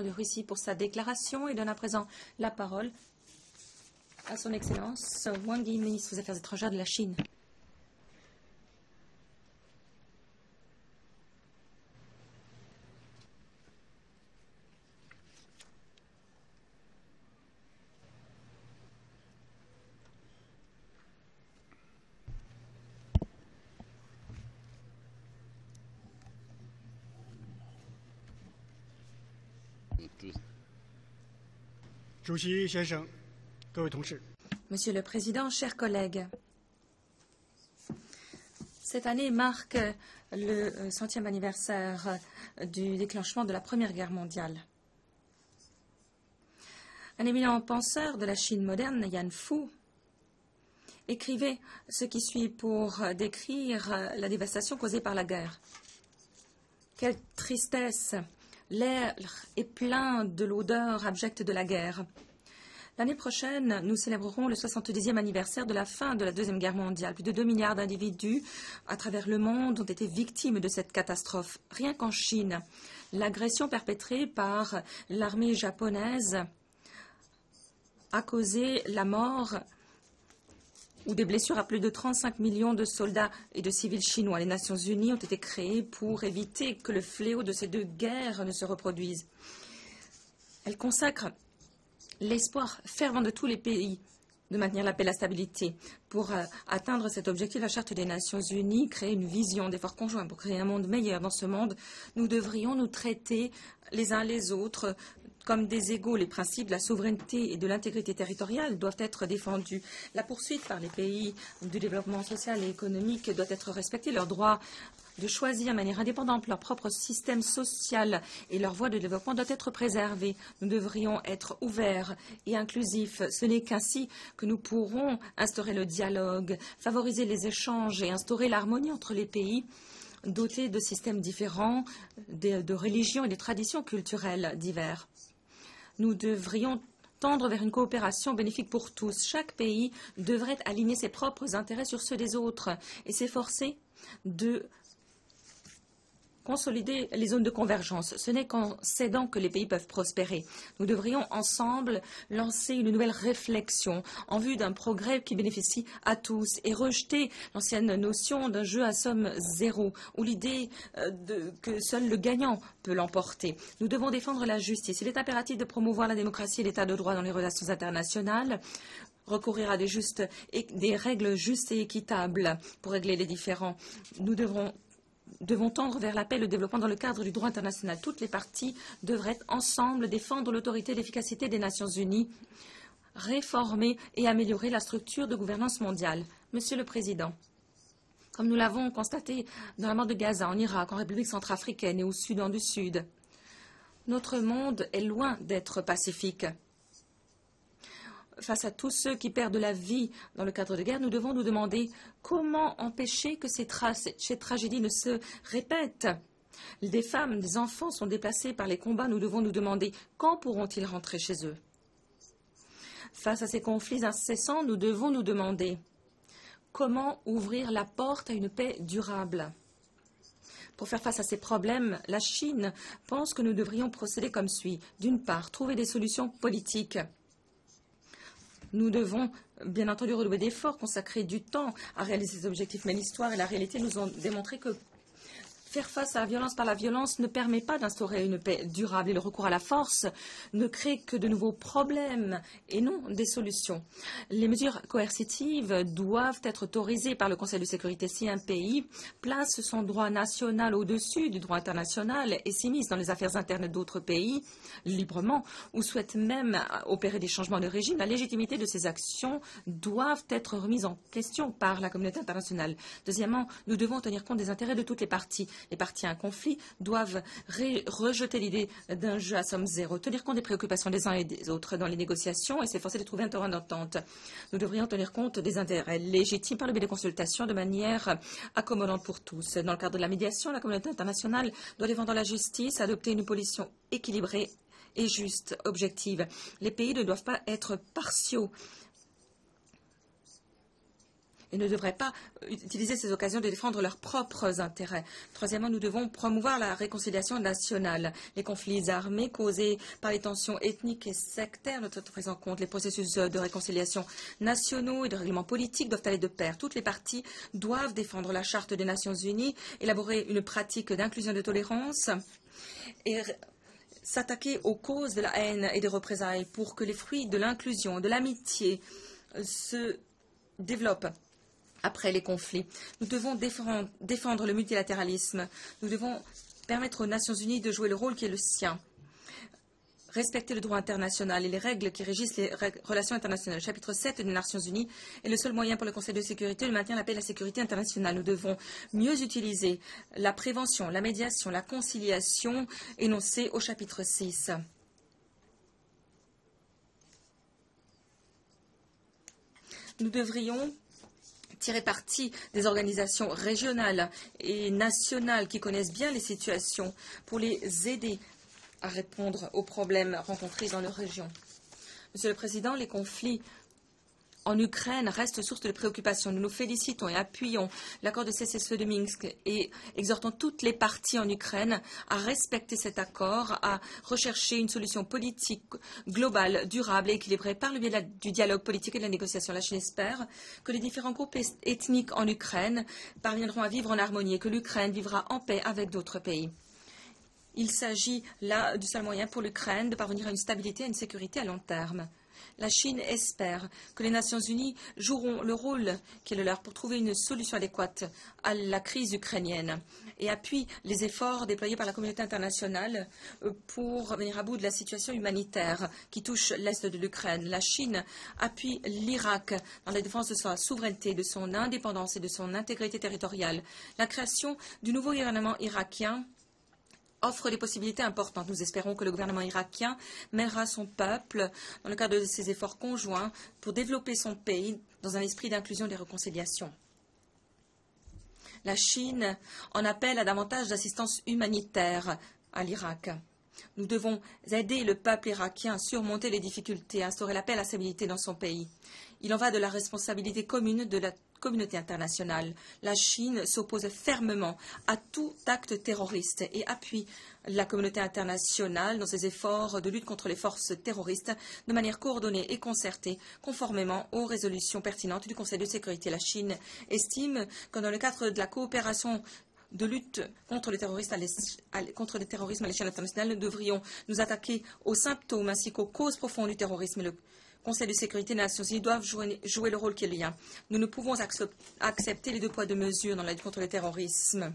de Russie pour sa déclaration et donne à présent la parole à son Excellence Wang Yi, ministre des Affaires étrangères de la Chine. Monsieur le Président, chers collègues, cette année marque le 100e anniversaire du déclenchement de la Première Guerre mondiale. Un éminent penseur de la Chine moderne, Yan Fu, écrivait ce qui suit pour décrire la dévastation causée par la guerre. Quelle tristesse! L'air est plein de l'odeur abjecte de la guerre. L'année prochaine, nous célébrerons le 70e anniversaire de la fin de la Deuxième Guerre mondiale. Plus de 2 milliards d'individus à travers le monde ont été victimes de cette catastrophe. Rien qu'en Chine, l'agression perpétrée par l'armée japonaise a causé la mort ou des blessures à plus de 35 millions de soldats et de civils chinois. Les Nations Unies ont été créées pour éviter que le fléau de ces deux guerres ne se reproduise. Elles consacrent l'espoir fervent de tous les pays de maintenir la paix et la stabilité. Pour atteindre cet objectif, la Charte des Nations Unies crée une vision d'efforts conjoints pour créer un monde meilleur. Dans ce monde, nous devrions nous traiter les uns les autres comme des égaux. Les principes de la souveraineté et de l'intégrité territoriale doivent être défendus. La poursuite par les pays du développement social et économique doit être respectée. Leur droit de choisir de manière indépendante leur propre système social et leur voie de développement doit être préservée. Nous devrions être ouverts et inclusifs. Ce n'est qu'ainsi que nous pourrons instaurer le dialogue, favoriser les échanges et instaurer l'harmonie entre les pays dotés de systèmes différents, de religions et de traditions culturelles diverses. Nous devrions tendre vers une coopération bénéfique pour tous. Chaque pays devrait aligner ses propres intérêts sur ceux des autres et s'efforcer de consolider les zones de convergence. Ce n'est qu'en s'aidant que les pays peuvent prospérer. Nous devrions ensemble lancer une nouvelle réflexion en vue d'un progrès qui bénéficie à tous et rejeter l'ancienne notion d'un jeu à somme zéro ou l'idée que seul le gagnant peut l'emporter. Nous devons défendre la justice. Il est impératif de promouvoir la démocratie et l'état de droit dans les relations internationales, recourir à des règles justes et équitables pour régler les différends. Nous devons tendre vers la paix et le développement dans le cadre du droit international. Toutes les parties devraient ensemble défendre l'autorité et l'efficacité des Nations Unies, réformer et améliorer la structure de gouvernance mondiale. Monsieur le Président, comme nous l'avons constaté dans la bande de Gaza, en Irak, en République centrafricaine et au Soudan du Sud, notre monde est loin d'être pacifique. Face à tous ceux qui perdent la vie dans le cadre de guerre, nous devons nous demander comment empêcher que ces tragédies ne se répètent. Des femmes, des enfants sont déplacés par les combats. Nous devons nous demander quand pourront-ils rentrer chez eux. Face à ces conflits incessants, nous devons nous demander comment ouvrir la porte à une paix durable. Pour faire face à ces problèmes, la Chine pense que nous devrions procéder comme suit. D'une part, trouver des solutions politiques. Nous devons, bien entendu, relever d'efforts, consacrer du temps à réaliser ces objectifs. Mais l'histoire et la réalité nous ont démontré que faire face à la violence par la violence ne permet pas d'instaurer une paix durable et le recours à la force ne crée que de nouveaux problèmes et non des solutions. Les mesures coercitives doivent être autorisées par le Conseil de sécurité. Si un pays place son droit national au-dessus du droit international et s'immisce dans les affaires internes d'autres pays librement ou souhaite même opérer des changements de régime, la légitimité de ces actions doivent être remises en question par la communauté internationale. Deuxièmement, nous devons tenir compte des intérêts de toutes les parties. Les parties à un conflit doivent rejeter l'idée d'un jeu à somme zéro, tenir compte des préoccupations des uns et des autres dans les négociations et s'efforcer de trouver un terrain d'entente. Nous devrions tenir compte des intérêts légitimes par le biais des consultations de manière accommodante pour tous. Dans le cadre de la médiation, la communauté internationale doit défendre la justice, adopter une position équilibrée et juste, objective. Les pays ne doivent pas être partiaux. et ne devraient pas utiliser ces occasions de défendre leurs propres intérêts. Troisièmement, nous devons promouvoir la réconciliation nationale. Les conflits armés causés par les tensions ethniques et sectaires doivent être pris en compte. Les processus de réconciliation nationaux et de règlement politique doivent aller de pair. Toutes les parties doivent défendre la Charte des Nations Unies, élaborer une pratique d'inclusion et de tolérance et s'attaquer aux causes de la haine et des représailles pour que les fruits de l'inclusion, de l'amitié se développent après les conflits. Nous devons défendre le multilatéralisme. Nous devons permettre aux Nations Unies de jouer le rôle qui est le sien. Respecter le droit international et les règles qui régissent les relations internationales. Le chapitre 7 des Nations Unies est le seul moyen pour le Conseil de sécurité de maintenir la paix et la sécurité internationale. Nous devons mieux utiliser la prévention, la médiation, la conciliation énoncées au chapitre 6. Nous devrions tirer parti des organisations régionales et nationales qui connaissent bien les situations pour les aider à répondre aux problèmes rencontrés dans leur région. Monsieur le Président, les conflits en Ukraine restent source de préoccupation. Nous nous félicitons et appuyons l'accord de cessez-le-feu de Minsk et exhortons toutes les parties en Ukraine à respecter cet accord, à rechercher une solution politique globale, durable et équilibrée par le biais du dialogue politique et de la négociation. La Chine espère que les différents groupes ethniques en Ukraine parviendront à vivre en harmonie et que l'Ukraine vivra en paix avec d'autres pays. Il s'agit là du seul moyen pour l'Ukraine de parvenir à une stabilité et à une sécurité à long terme. La Chine espère que les Nations Unies joueront le rôle qui est le leur pour trouver une solution adéquate à la crise ukrainienne et appuie les efforts déployés par la communauté internationale pour venir à bout de la situation humanitaire qui touche l'Est de l'Ukraine. La Chine appuie l'Irak dans la défense de sa souveraineté, de son indépendance et de son intégrité territoriale. La création du nouveau gouvernement irakien offre des possibilités importantes. Nous espérons que le gouvernement irakien mènera son peuple dans le cadre de ses efforts conjoints pour développer son pays dans un esprit d'inclusion et de réconciliation. La Chine en appelle à davantage d'assistance humanitaire à l'Irak. Nous devons aider le peuple irakien à surmonter les difficultés, à instaurer la paix et la stabilité dans son pays. Il en va de la responsabilité commune de la communauté internationale. La Chine s'oppose fermement à tout acte terroriste et appuie la communauté internationale dans ses efforts de lutte contre les forces terroristes de manière coordonnée et concertée, conformément aux résolutions pertinentes du Conseil de sécurité. La Chine estime que dans le cadre de la coopération de lutte contre le terrorisme à l'échelle internationale, nous devrions nous attaquer aux symptômes ainsi qu'aux causes profondes du terrorisme. Le Conseil de sécurité des Nations Unies doivent jouer le rôle qui est le lien. Nous ne pouvons accepter les deux poids deux mesures dans la lutte contre le terrorisme.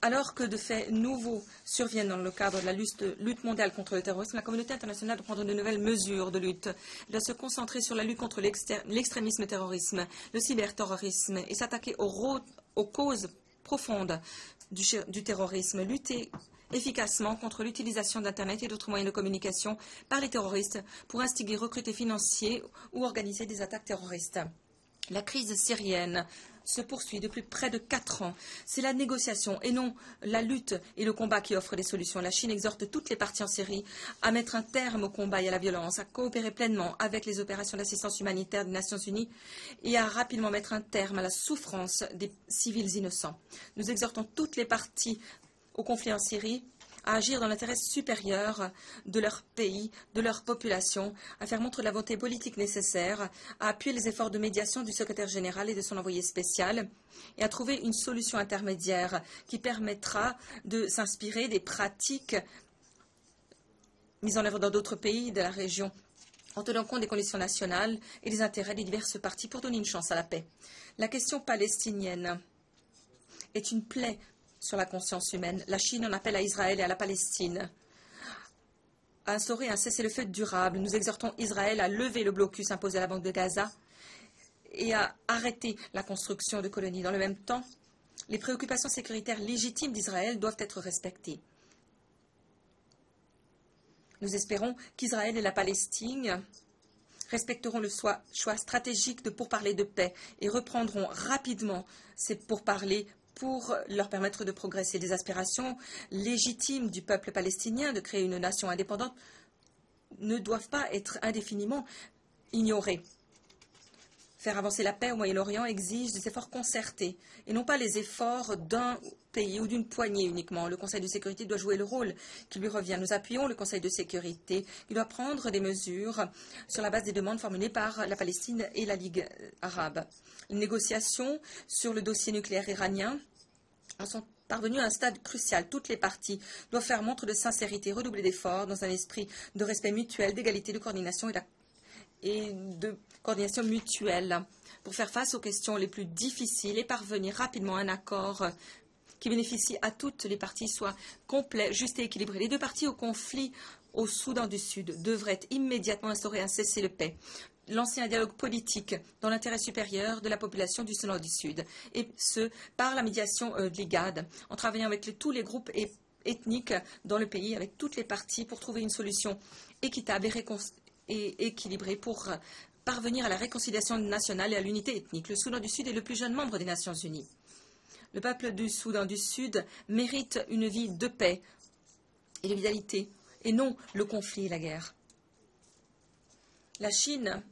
Alors que de faits nouveaux surviennent dans le cadre de la lutte mondiale contre le terrorisme, la communauté internationale doit prendre de nouvelles mesures de lutte. Elle doit se concentrer sur la lutte contre l'extrémisme terrorisme, le cyberterrorisme et s'attaquer aux causes profondes du terrorisme. Lutter efficacement contre l'utilisation d'Internet et d'autres moyens de communication par les terroristes pour instiguer, recruter, financer ou organiser des attaques terroristes. La crise syrienne se poursuit depuis près de 4 ans. C'est la négociation et non la lutte et le combat qui offrent des solutions. La Chine exhorte toutes les parties en Syrie à mettre un terme au combat et à la violence, à coopérer pleinement avec les opérations d'assistance humanitaire des Nations Unies et à rapidement mettre un terme à la souffrance des civils innocents. Nous exhortons toutes les parties au conflit en Syrie à agir dans l'intérêt supérieur de leur pays, de leur population, à faire montre de la volonté politique nécessaire, à appuyer les efforts de médiation du secrétaire général et de son envoyé spécial, et à trouver une solution intermédiaire qui permettra de s'inspirer des pratiques mises en œuvre dans d'autres pays de la région, en tenant compte des conditions nationales et des intérêts des diverses parties pour donner une chance à la paix. La question palestinienne est une plaie sur la conscience humaine. La Chine en appelle à Israël et à la Palestine à instaurer un cessez-le-feu durable. Nous exhortons Israël à lever le blocus imposé à la bande de Gaza et à arrêter la construction de colonies. Dans le même temps, les préoccupations sécuritaires légitimes d'Israël doivent être respectées. Nous espérons qu'Israël et la Palestine respecteront le choix stratégique de pourparlers de paix et reprendront rapidement ces pourparlers pour leur permettre de progresser. Des aspirations légitimes du peuple palestinien de créer une nation indépendante ne doivent pas être indéfiniment ignorées. Faire avancer la paix au Moyen-Orient exige des efforts concertés et non pas les efforts d'un pays ou d'une poignée uniquement. Le Conseil de sécurité doit jouer le rôle qui lui revient. Nous appuyons le Conseil de sécurité. Il doit prendre des mesures sur la base des demandes formulées par la Palestine et la Ligue arabe. Les négociations sur le dossier nucléaire iranien en sont parvenues à un stade crucial. Toutes les parties doivent faire montre de sincérité, redoubler d'efforts dans un esprit de respect mutuel, d'égalité, de coordination et de coordination mutuelle pour faire face aux questions les plus difficiles et parvenir rapidement à un accord qui bénéficie à toutes les parties, soit complet, juste et équilibré. Les deux parties au conflit au Soudan du Sud devraient immédiatement instaurer un cessez-le-paix, lancer un dialogue politique dans l'intérêt supérieur de la population du Soudan du Sud, et ce, par la médiation de l'IGAD, en travaillant avec tous les groupes ethniques dans le pays, avec toutes les parties, pour trouver une solution équitable et équilibrée pour parvenir à la réconciliation nationale et à l'unité ethnique. Le Soudan du Sud est le plus jeune membre des Nations Unies. Le peuple du Soudan du Sud mérite une vie de paix et de vitalité, et non le conflit et la guerre. La Chine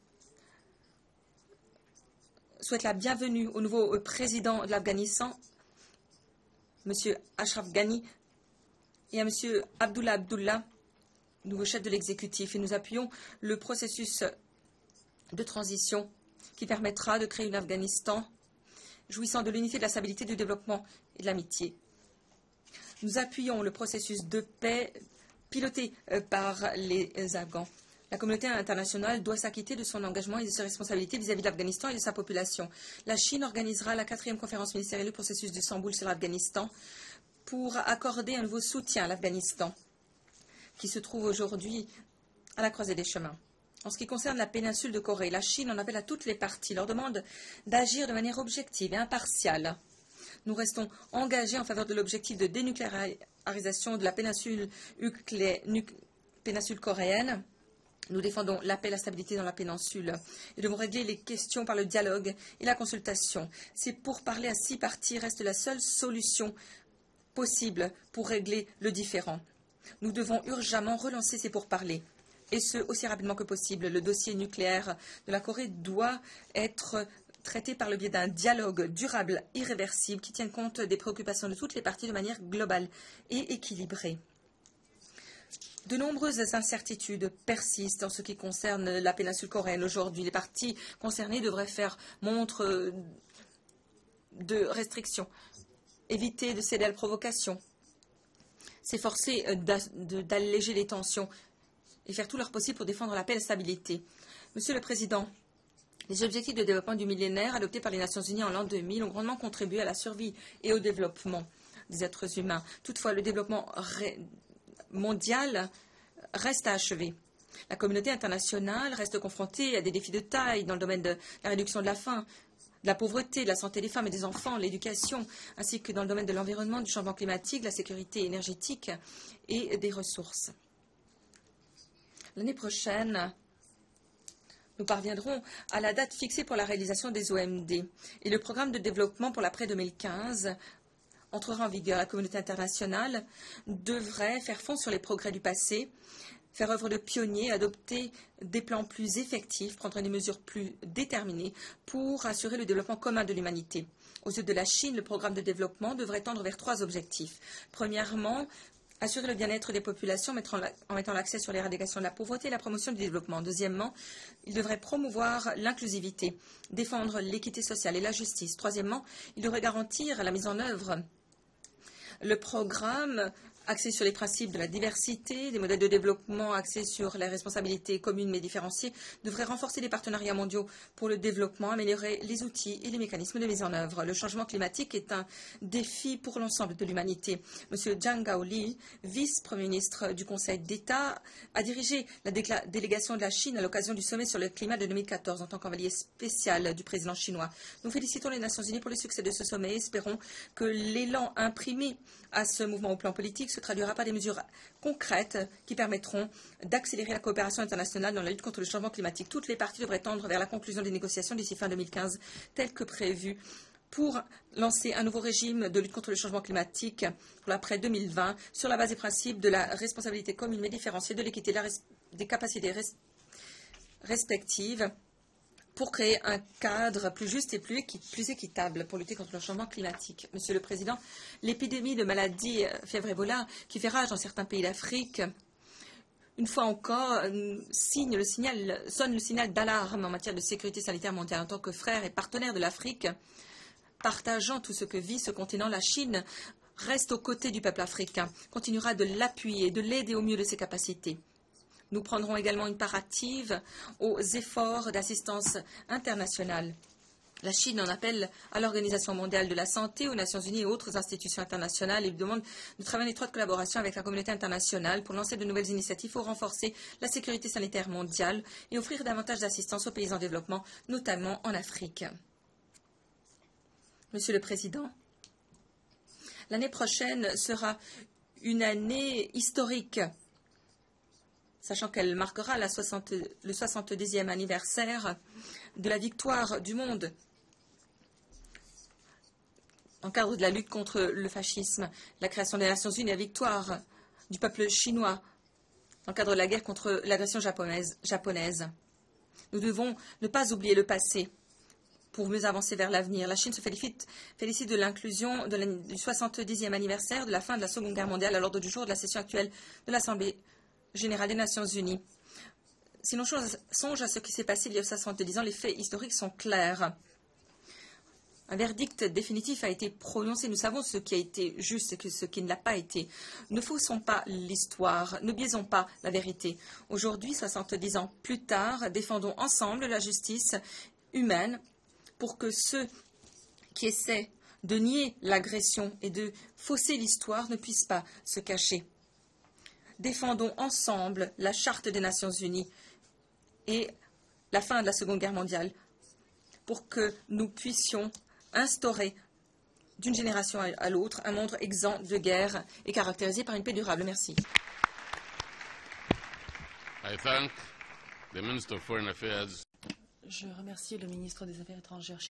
souhaite la bienvenue au nouveau président de l'Afghanistan, M. Ashraf Ghani, et à M. Abdullah, nouveau chef de l'exécutif. Et nous appuyons le processus de transition qui permettra de créer un Afghanistan jouissant de l'unité, de la stabilité, du développement et de l'amitié. Nous appuyons le processus de paix piloté par les Afghans. La communauté internationale doit s'acquitter de son engagement et de ses responsabilités vis-à-vis de l'Afghanistan et de sa population. La Chine organisera la 4e conférence ministérielle du processus d'Istanbul sur l'Afghanistan pour accorder un nouveau soutien à l'Afghanistan, qui se trouve aujourd'hui à la croisée des chemins. En ce qui concerne la péninsule de Corée, la Chine en appelle à toutes les parties, leur demande d'agir de manière objective et impartiale. Nous restons engagés en faveur de l'objectif de dénucléarisation de la péninsule coréenne. Nous défendons la paix et la stabilité dans la péninsule et devons régler les questions par le dialogue et la consultation. Ces pourparlers à 6 parties restent la seule solution possible pour régler le différend. Nous devons urgemment relancer ces pourparlers, et ce, aussi rapidement que possible. Le dossier nucléaire de la Corée doit être traité par le biais d'un dialogue durable, irréversible, qui tienne compte des préoccupations de toutes les parties de manière globale et équilibrée. De nombreuses incertitudes persistent en ce qui concerne la péninsule coréenne aujourd'hui. Les parties concernées devraient faire montre de restrictions, éviter de céder à la provocation, s'efforcer d'alléger les tensions et faire tout leur possible pour défendre la paix et la stabilité. Monsieur le Président, les objectifs de développement du millénaire adoptés par les Nations Unies en l'an 2000 ont grandement contribué à la survie et au développement des êtres humains. Toutefois, le développement mondial reste à achever. La communauté internationale reste confrontée à des défis de taille dans le domaine de la réduction de la faim, de la pauvreté, de la santé des femmes et des enfants, l'éducation, ainsi que dans le domaine de l'environnement, du changement climatique, de la sécurité énergétique et des ressources. L'année prochaine, nous parviendrons à la date fixée pour la réalisation des OMD et le programme de développement pour l'après 2015 entrera en vigueur. La communauté internationale devrait faire fond sur les progrès du passé, faire œuvre de pionnier, adopter des plans plus effectifs, prendre des mesures plus déterminées pour assurer le développement commun de l'humanité. Aux yeux de la Chine, le programme de développement devrait tendre vers 3 objectifs. Premièrement, assurer le bien-être des populations en mettant l'accent sur l'éradication de la pauvreté et la promotion du développement. Deuxièmement, il devrait promouvoir l'inclusivité, défendre l'équité sociale et la justice. Troisièmement, il devrait garantir la mise en œuvre. Le programme axé sur les principes de la diversité, des modèles de développement axés sur les responsabilités communes mais différenciées, devrait renforcer les partenariats mondiaux pour le développement, améliorer les outils et les mécanismes de mise en œuvre. Le changement climatique est un défi pour l'ensemble de l'humanité. M. Zhang Gaoli, vice-premier ministre du Conseil d'État, a dirigé la délégation de la Chine à l'occasion du sommet sur le climat de 2014 en tant qu'envoyé spécial du président chinois. Nous félicitons les Nations Unies pour le succès de ce sommet et espérons que l'élan imprimé à ce mouvement au plan politique se traduira par des mesures concrètes qui permettront d'accélérer la coopération internationale dans la lutte contre le changement climatique. Toutes les parties devraient tendre vers la conclusion des négociations d'ici fin 2015, tel que prévu, pour lancer un nouveau régime de lutte contre le changement climatique pour l'après 2020 sur la base des principes de la responsabilité commune mais différenciée, de l'équité, des capacités respectives pour créer un cadre plus juste et plus équitable pour lutter contre le changement climatique. Monsieur le Président, l'épidémie de maladie fièvre Ebola qui fait rage dans certains pays d'Afrique, une fois encore, sonne le signal d'alarme en matière de sécurité sanitaire mondiale. En tant que frère et partenaire de l'Afrique, partageant tout ce que vit ce continent, la Chine reste aux côtés du peuple africain, continuera de l'appuyer et de l'aider au mieux de ses capacités. Nous prendrons également une part active aux efforts d'assistance internationale. La Chine en appelle à l'Organisation mondiale de la santé, aux Nations unies et autres institutions internationales et lui demande de travailler en étroite collaboration avec la communauté internationale pour lancer de nouvelles initiatives pour renforcer la sécurité sanitaire mondiale et offrir davantage d'assistance aux pays en développement, notamment en Afrique. Monsieur le Président, l'année prochaine sera une année historique, sachant qu'elle marquera le 70e anniversaire de la victoire du monde en cadre de la lutte contre le fascisme, la création des Nations unies, la victoire du peuple chinois en cadre de la guerre contre l'agression japonaise. Nous devons ne pas oublier le passé pour mieux avancer vers l'avenir. La Chine se félicite de l'inclusion du 70e anniversaire de la fin de la Seconde Guerre mondiale à l'ordre du jour de la session actuelle de l'Assemblée générale des Nations unies. Si l'on songe à ce qui s'est passé il y a 70 ans, les faits historiques sont clairs. Un verdict définitif a été prononcé. Nous savons ce qui a été juste et ce qui ne l'a pas été. Ne faussons pas l'histoire, ne biaisons pas la vérité. Aujourd'hui, 70 ans plus tard, défendons ensemble la justice humaine pour que ceux qui essaient de nier l'agression et de fausser l'histoire ne puissent pas se cacher. Défendons ensemble la Charte des Nations Unies et la fin de la Seconde Guerre mondiale pour que nous puissions instaurer d'une génération à l'autre un monde exempt de guerre et caractérisé par une paix durable. Merci. Je remercie le ministre des Affaires étrangères.